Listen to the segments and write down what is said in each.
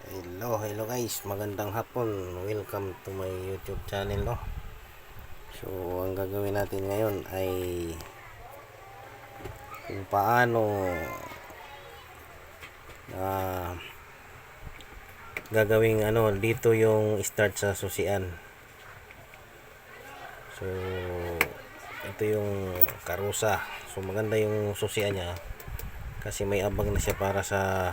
Hello guys, magandang hapon. Welcome to my YouTube channel, no. So, ang gagawin natin ngayon ay kung paano gagawing dito yung start sa susian. So, ito yung karusa. So, maganda yung susian niya kasi may abang na siya para sa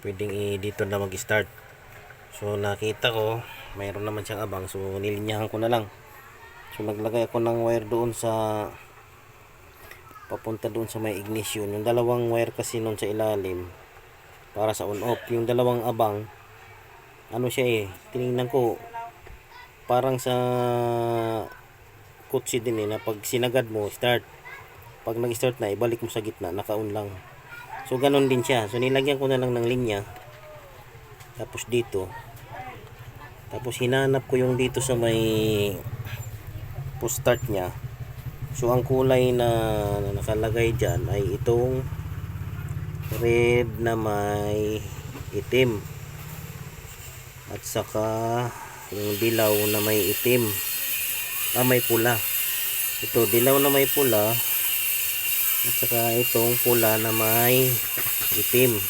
pwedeng dito na mag-start. So nakita ko mayroon naman siyang abang, so nilinyahan ko na lang. So naglagay ako ng wire doon sa papunta doon sa may ignition. Yung dalawang wire kasi noon sa ilalim para sa on off. Yung dalawang abang tiningnan ko parang sa kutsi din na pag sinagad mo start, pag nag-start na ibalik mo sa gitna, naka-on lang. So ganon din siya. So nilagyan ko na lang ng linya. Tapos dito. Tapos hinanap ko yung dito sa may push start niya. So ang kulay na nakalagay diyan ay itong red na may itim. At saka yung dilaw na may itim. May pula. Ito dilaw na may pula. At saka itong pula na may itim.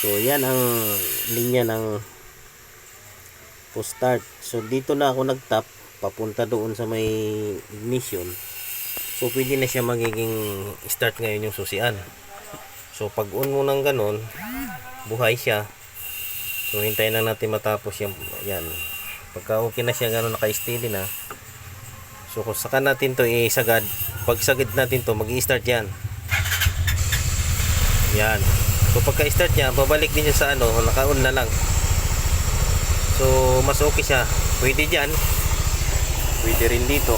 So yan ang linya ng push start. So dito na ako nag-tap papunta doon sa may ignition. So pwede na siya magiging start ngayon yung susian. So pag on mo ng ganon, buhay siya. So hintayin lang natin matapos yan. Pagka okay na siya ganon, naka-steady na. So kung saka natin to isagad, pag sagad natin to, mag-i-start yan. Yan. So pagka start niya, babalik din siya sa naka-on na lang. So mas okay siya. Pwede diyan. Pwede rin dito.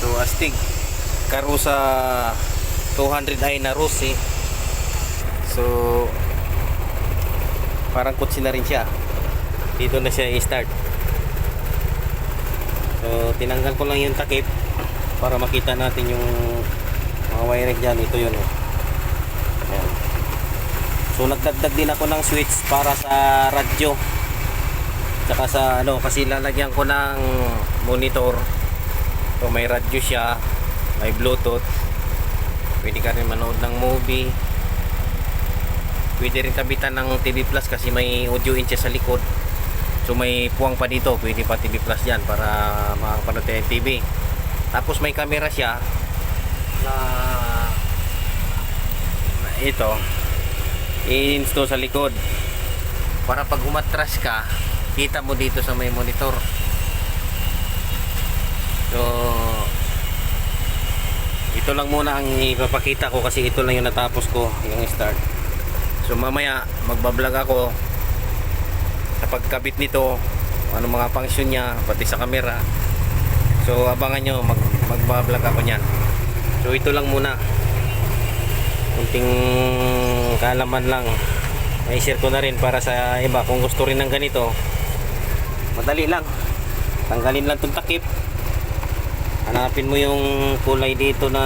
So astig Karusa 200i na Rossi. So parang kutsi na rin siya. Dito na siya i-start. So tinanggal ko lang yung takip para makita natin yung mga wiring dyan. Ito yun. Ayan. So nagdagdag din ako ng switch para sa radyo. Tsaka sa kasi lalagyan ko ng monitor. So may radyo siya, may bluetooth. Pwede ka rin manood ng movie. Pwede rin kabitan ng TV Plus kasi may audio in siya sa likod. So may puwang pa dito, pwede pa TV Plus dyan para makapanood tayo ng TV. Tapos may camera siya na ito i-install sa likod para pag umatras ka, kita mo dito sa may monitor. So ito lang muna ang ipapakita ko kasi ito lang yung natapos ko, yung start. So mamaya magbablog ako sa pagkabit nito, ano mga function niya, pati sa camera. So abangan nyo, magbablog ako nyan. So ito lang muna, kunting kaalaman lang, may share ko na rin para sa iba kung gusto rin ng ganito. Madali lang, tanggalin lang itong takip, hanapin mo yung kulay dito na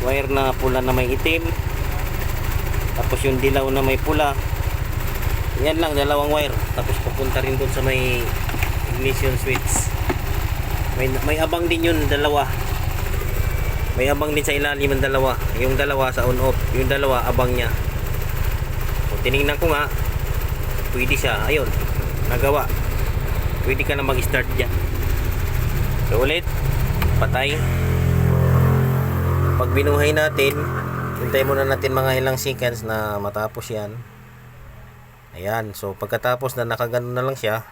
wire na pula na may itim, tapos yung dilaw na may pula. Yan lang, dalawang wire. Tapos papunta rin doon sa may ignition switch. May abang din yun, dalawa. May abang din sa ilalim ng dalawa. Yung dalawa sa on off, yung dalawa abang niya. So tinignan ko nga, pwede siya. Ayun, nagawa. Pwede ka na mag-start dyan. So ulit, patay. Pag binuhay natin, hintay muna natin mga ilang seconds na matapos yan. Ayan, so pagkatapos na nakaganon na lang siya,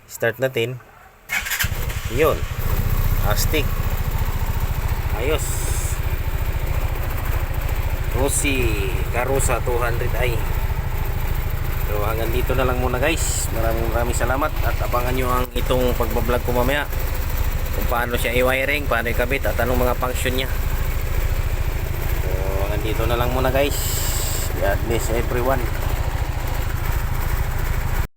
start natin. Yun, astig. Ayos. Rossi Karusa 200i. So hanggang dito na lang muna guys. Maraming salamat at abangan nyo ang itong pagbablog ko mamaya kung paano siya i-wiring, paano ikabit at anong mga function niya. So hanggang dito na lang muna guys. God bless everyone.